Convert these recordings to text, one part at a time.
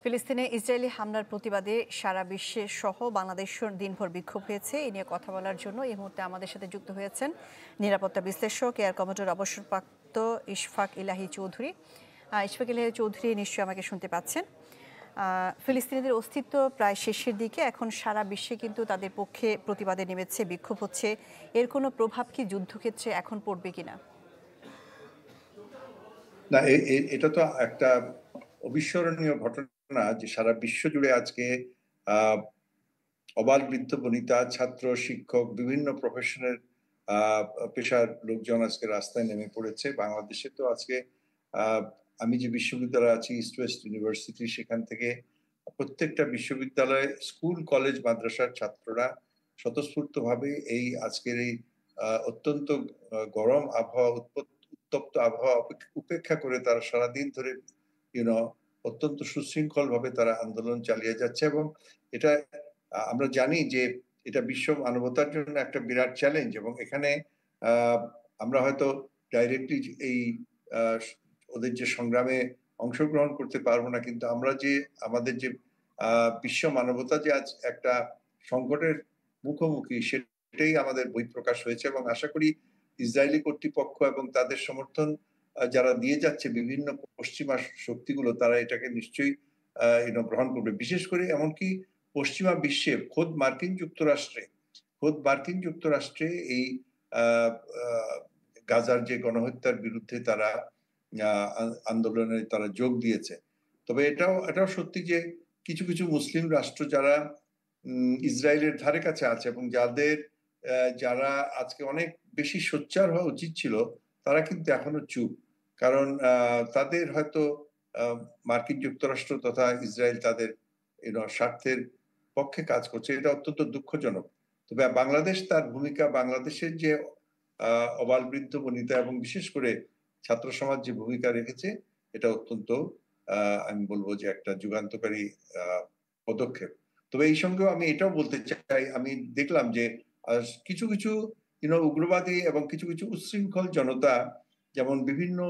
ফিলিস্তিনে ইসরায়েলি হামলার প্রতিবাদে সারা বিশ্বে সহ বাংলাদেশের দিনভর বিক্ষোভ হয়েছে। এ নিয়ে কথা বলার জন্য এই মুহূর্তে আমাদের সাথে যুক্ত হয়েছেন নিরাপত্তা বিশ্লেষক এয়ার কমান্ডার অবসরপ্রাপ্ত ইশফাক ইলাহি চৌধুরী। ইশফাক ইলাহি চৌধুরী নিশ্চয়ই আমাকে শুনতে পাচ্ছেন। ফিলিস্তিনিদের অস্তিত্ব প্রায় শেষের দিকে, এখন সারা বিশ্বে কিন্তু তাদের পক্ষে প্রতিবাদে নেমেছে, বিক্ষোভ হচ্ছে। এর কোনো প্রভাব কি যুদ্ধক্ষেত্রে এখন পড়বে কিনা? না, এটা তো একটা অবিস্মরণীয় ঘটনা যে সারা বিশ্ব জুড়ে আজকে আহ অবাল বৃদ্ধ বনিতা, ছাত্র, শিক্ষক, বিভিন্ন প্রফেশনের পেশার লোকজন আজকে রাস্তায় নেমে পড়েছে। বাংলাদেশে তো আজকে আহ আমি যে বিশ্ববিদ্যালয়ে আছি, ইস্ট ওয়েস্ট ইউনিভার্সিটি, সেখান থেকে প্রত্যেকটা বিশ্ববিদ্যালয়, স্কুল, কলেজ, মাদ্রাসার ছাত্ররা স্বতঃস্ফূর্ত ভাবে এই আজকের এই অত্যন্ত গরম আবহাওয়া, উত্তপ্ত আবহাওয়া উপেক্ষা করে তারা সারাদিন ধরে অত্যন্ত সুশৃঙ্খল ভাবে তারা আন্দোলন চালিয়ে যাচ্ছে। এবং এটা আমরা জানি যে এটা বিশ্ব মানবতার জন্য একটা বিরাট চ্যালেঞ্জ, এবং এখানে আমরা হয়তো ডাইরেক্টলি এই ওদের যে সংগ্রামে অংশগ্রহণ করতে পারবো না, কিন্তু আমরা যে আমাদের যে বিশ্ব মানবতা যে আজ একটা সংকটের মুখোমুখি, সেটাই আমাদের বহিঃপ্রকাশ হয়েছে। এবং আশা করি ইসরায়েলি কর্তৃপক্ষ এবং তাদের সমর্থন যারা দিয়ে যাচ্ছে বিভিন্ন পশ্চিমা শক্তিগুলো, তারা এটাকে নিশ্চয়ই গ্রহণ করবে। বিশেষ করে এমনকি পশ্চিমা বিশ্বে খোদ মার্কিন যুক্তরাষ্ট্রে এই গাজার যে গণহত্যার বিরুদ্ধে তারা আন্দোলনে তারা যোগ দিয়েছে। তবে এটাও সত্যি যে কিছু কিছু মুসলিম রাষ্ট্র যারা ইসরায়েলের ধারে কাছে আছে এবং যারা আজকে অনেক বেশি সোচ্চার হওয়া উচিত ছিল, তারা কিন্তু এখনো চুপ। কারণ তাদের হয়তো মার্কিন যুক্তরাষ্ট্র তথা ইসরায়েল তাদের স্বার্থের পক্ষে কাজ করছে। এটা অত্যন্ত দুঃখজনক। তবে বাংলাদেশ তার ভূমিকা, বাংলাদেশের যে অবালবৃদ্ধ বনিতা এবং বিশেষ করে ছাত্র সমাজ যে ভূমিকা রেখেছে, এটা অত্যন্ত আমি বলবো যে একটা যুগান্তকারী পদক্ষেপ। তবে এই সঙ্গেও আমি এটাও বলতে চাই, আমি দেখলাম যে কিছু কিছু উগ্রবাদী এবং কিছু কিছু উচ্ছৃঙ্খল জনতা যেমন বিভিন্ন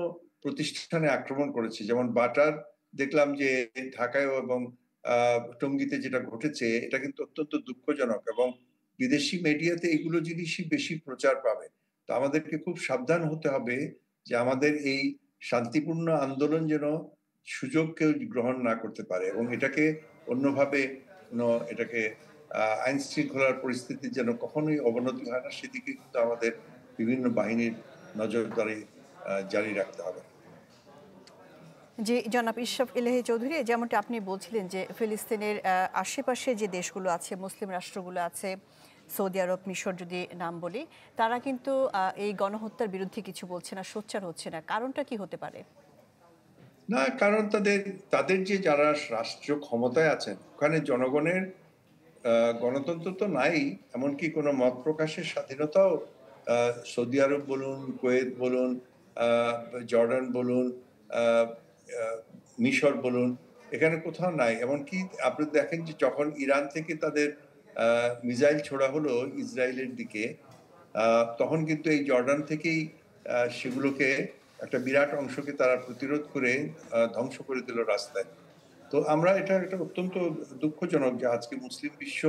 প্রতিষ্ঠানে আক্রমণ করেছে, যেমন বাটার দেখলাম যে ঢাকায় এবং টঙ্গীতে যেটা ঘটেছে, এটা কিন্তু অত্যন্ত দুঃখজনক এবং বিদেশি মিডিয়াতে এগুলো জিনিসই বেশি প্রচার পাবে। তো আমাদেরকে খুব সাবধান হতে হবে যে আমাদের এই শান্তিপূর্ণ আন্দোলন যেন সুযোগ কেউ গ্রহণ না করতে পারে, এবং এটাকে অন্যভাবে এটাকে আইন শৃঙ্খলার পরিস্থিতি যেন কখনোই অবনতি হয় না, সেদিকে কিন্তু আমাদের বিভিন্ন বাহিনীর নজরদারি জারি রাখতে হবে। জি, জনাব ইশফাক ইলাহি চৌধুরী, যেমনটি আপনি বলছিলেন যে ফিলিস্তিনের আশেপাশে যে দেশগুলো আছে, মুসলিম রাষ্ট্রগুলো আছে, সৌদি আরব, মিশর যদি নাম বলি, তারা কিন্তু এই গণহত্যার বিরুদ্ধে কিছু বলছে না, সোচ্চার হচ্ছে না। কারণটা কি হতে পারে? না, কারণ তাদের যে যারা রাষ্ট্রীয় ক্ষমতায় আছেন, ওখানে জনগণের গণতন্ত্র তো নাই, এমনকি কোনো মত প্রকাশের স্বাধীনতাও সৌদি আরব বলুন, কুয়েত বলুন, জর্ডান বলুন, মিশর বলুন, এখানে কোথাও নাই। এমনকি আপনি দেখেন যে যখন ইরান থেকে তাদের মিসাইল ছোড়া হলো ইসরায়েলের দিকে, তখন কিন্তু এই জর্ডান থেকেই সেগুলোকে একটা বিরাট অংশকে তারা প্রতিরোধ করে ধ্বংস করে দিল রাস্তায়। তো এটা অত্যন্ত দুঃখজনক যে আজকে মুসলিম বিশ্ব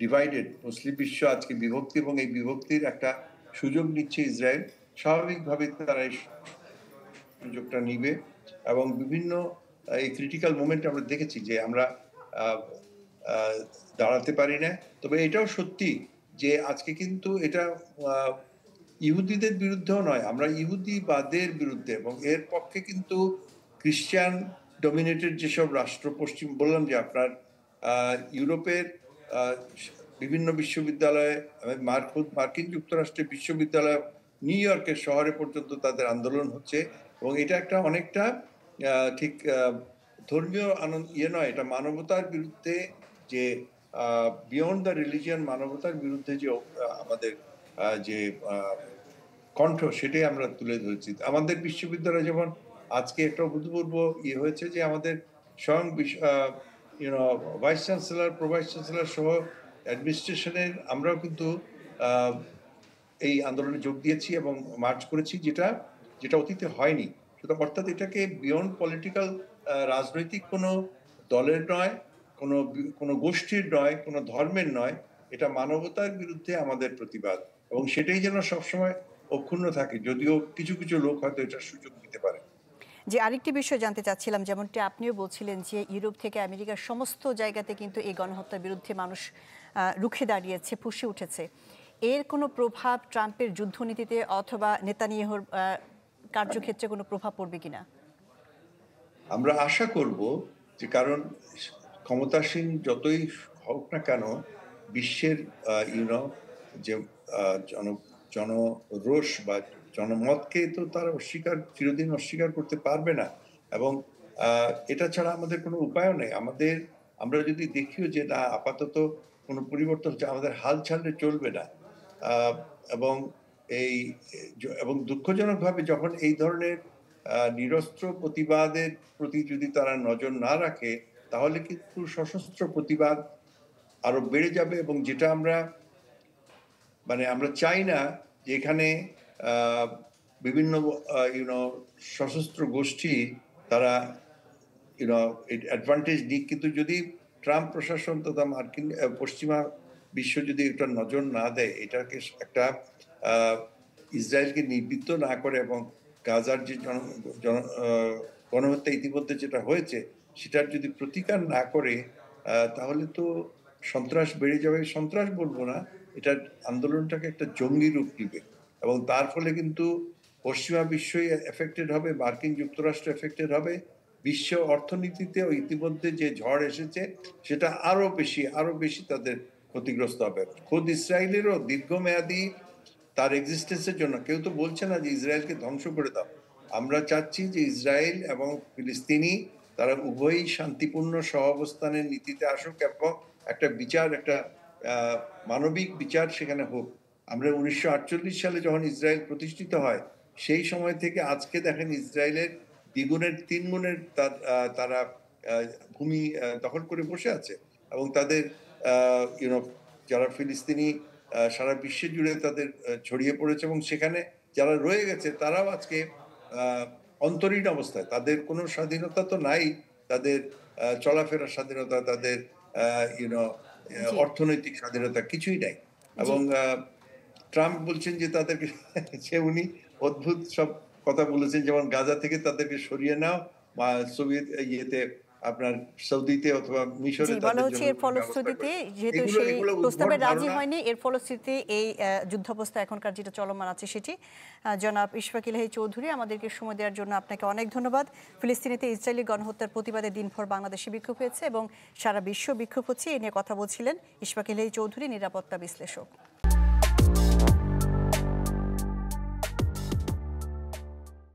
ডিভাইডেড, মুসলিম বিশ্ব আজকে বিভক্তি, এবং এই বিভক্তির একটা সুযোগ নিচ্ছে ইসরায়েল। স্বাভাবিকভাবে তারা এই সুযোগটা নিবে, এবং বিভিন্ন এই ক্রিটিক্যাল মোমেন্ট আমরা দেখেছি যে আমরা দাঁড়াতে পারি না। তবে এটাও সত্যি যে আজকে কিন্তু এটা ইহুদিদের বিরুদ্ধেও নয়, আমরা ইহুদিবাদের বিরুদ্ধে, এবং এর পক্ষে কিন্তু খ্রিস্টান ডমিনেটেড যেসব রাষ্ট্র, পশ্চিম বললাম যে আপনার ইউরোপের বিভিন্ন বিশ্ববিদ্যালয়ে, মার্কিন যুক্তরাষ্ট্রের বিশ্ববিদ্যালয়, নিউ ইয়র্কের শহরে পর্যন্ত তাদের আন্দোলন হচ্ছে। এবং এটা একটা অনেকটা ঠিক ধর্মীয় নয়, এটা মানবতার বিরুদ্ধে, যে বিয়ন্ড দ্য রিলিজিয়ন, মানবতার বিরুদ্ধে যে আমাদের যে কণ্ঠ, সেটাই আমরা তুলে ধরেছি। আমাদের বিশ্ববিদ্যালয় যেমন আজকে একটা অভূতপূর্ব হয়েছে যে আমাদের স্বয়ং vice chancellor, pro vice chancellor সহ অ্যাডমিনিস্ট্রেশনের আমরাও কিন্তু এই আন্দোলনে যোগ দিয়েছি এবং মার্চ করেছি, যেটা অতীতে হয়নি। সুতরাং অর্থাৎ এটাকে বিয়ন্ড পলিটিক্যাল রাজনৈতিক কোনো দলের নয়, কোনো গোষ্ঠীর নয়, কোনো ধর্মের নয়। এটা মানবতার বিরুদ্ধে আমাদের প্রতিবাদ, এবং সেটাই যেন সবসময় অক্ষুণ্ণ থাকে, যদিও কিছু কিছু লোক হয়তো এটার সুযোগ দিতে পারে। যে আরেকটি বিষয় জানতে চাচ্ছিলাম, যেমনটি আপনিও বলছিলেন যে ইউরোপ থেকে আমেরিকার সমস্ত জায়গাতে কিন্তু এই গণহত্যার বিরুদ্ধে মানুষ রুখে দাঁড়িয়েছে, ফুঁসে উঠেছে। এর কোনো প্রভাব ট্রাম্পের যুদ্ধনীতিতে অথবা নেতানিয়াহুর কার্যক্ষেত্রে কোনো প্রভাব পড়বে কিনা? আমরা আশা করব যে, কারণ ক্ষমতাসীন যতই হোক না কেন, বিশ্বের ইউনো যে জন জনরোষ বা জনমতকে তো তারা চিরদিন অস্বীকার করতে পারবে না। এবং এটা ছাড়া আমাদের কোনো উপায়ও নেই। আমরা যদি দেখিও যে না, আপাতত কোনো পরিবর্তন হচ্ছে, আমাদের হাল ছাড়লে চলবে না। এবং এই এবং দুঃখজনকভাবে যখন এই ধরনের নিরস্ত্র প্রতিবাদের প্রতি যদি তারা নজর না রাখে, তাহলে কিন্তু সশস্ত্র প্রতিবাদ আরো বেড়ে যাবে। এবং যেটা আমরা চাই না যে এখানে বিভিন্ন সশস্ত্র গোষ্ঠী তারা অ্যাডভান্টেজ নিক। কিন্তু যদি ট্রাম্প প্রশাসন তথা মার্কিন পশ্চিমা বিশ্ব যদি এটা নজর না দেয়, এটাকে একটা ইসরায়েলকে নিবৃত্ত না করে, এবং গাজার যে গণহত্যা ইতিমধ্যে যেটা হয়েছে সেটার যদি প্রতিকার না করে, তাহলে তো সন্ত্রাস বেড়ে যাবে। সন্ত্রাস বলবো না, এটা আন্দোলনটাকে একটা জঙ্গি রূপ নিবে, এবং তার ফলে কিন্তু পশ্চিমা বিশ্বই এফেক্টেড হবে, মার্কিন যুক্তরাষ্ট্র এফেক্টেড হবে। বিশ্ব অর্থনীতিতে ইতিমধ্যে যে ঝড় এসেছে সেটা আরো বেশি তাদের ক্ষতিগ্রস্ত হবে। খোদ ইসরায়েলেরও দীর্ঘমেয়াদী তার এক্সিস্টেন্সের জন্য কেউ তো বলছে না যে ইসরায়েলকে ধ্বংস করে দাও। আমরা চাচ্ছি যে ইসরায়েল এবং ফিলিস্তিনি তারা উভয়ই শান্তিপূর্ণ সহাবস্থানের নীতিতে আসুক, এবং একটা মানবিক বিচার সেখানে হোক। আমরা 1948 সালে যখন ইসরায়েল প্রতিষ্ঠিত হয়, সেই সময় থেকে আজকে দেখেন ইসরায়েলের দ্বিগুণের 3 গুণের তারা ভূমি দখল করে বসে আছে, এবং তাদের যারা ফিলিস্তিনি সারা বিশ্বে জুড়ে তাদের ছড়িয়ে পড়েছে, এবং সেখানে যারা রয়ে গেছে তারাও আজকে অন্তরীণ অবস্থায়। তাদের কোনো স্বাধীনতা তো নাই, তাদের চলাফেরার স্বাধীনতা, তাদের জি, অর্থনৈতিক স্বাধীনতা কিছুই নাই। জি। এবং ট্রাম্প বলছেন যে তাদেরকে উনি অদ্ভুত সব কথা বলেছেন, যেমন গাজা থেকে তাদেরকে সরিয়ে নাও, বা সোভিয়েত ইয়েতে আপনার সৌদিতে অথবা জি, মিশরে বলা তাদের হচ্ছে জন্য এর ব্যবস্থা ফলশ্রুতিতে করে। যেহেতু এগুলো সেই এগুলো উদ্ভট প্রস্তাবে রাজি ধারণা। হয়নি, এর ফলশ্রুতিতে এই যুদ্ধাবস্থা এখনকার যেটা চলমান আছে সেটি। জনাব ইশফাক ইলাহি চৌধুরী, আমাদেরকে সময় দেওয়ার জন্য আপনাকে অনেক ধন্যবাদ। ফিলিস্তিনিতে ইসরায়েলি গণহত্যার প্রতিবাদে দিনভর বাংলাদেশে বিক্ষোভ হয়েছে এবং সারা বিশ্ব বিক্ষোভ হচ্ছে, এ নিয়ে কথা বলছিলেন ইশফাক ইলাহি চৌধুরী, নিরাপত্তা বিশ্লেষক।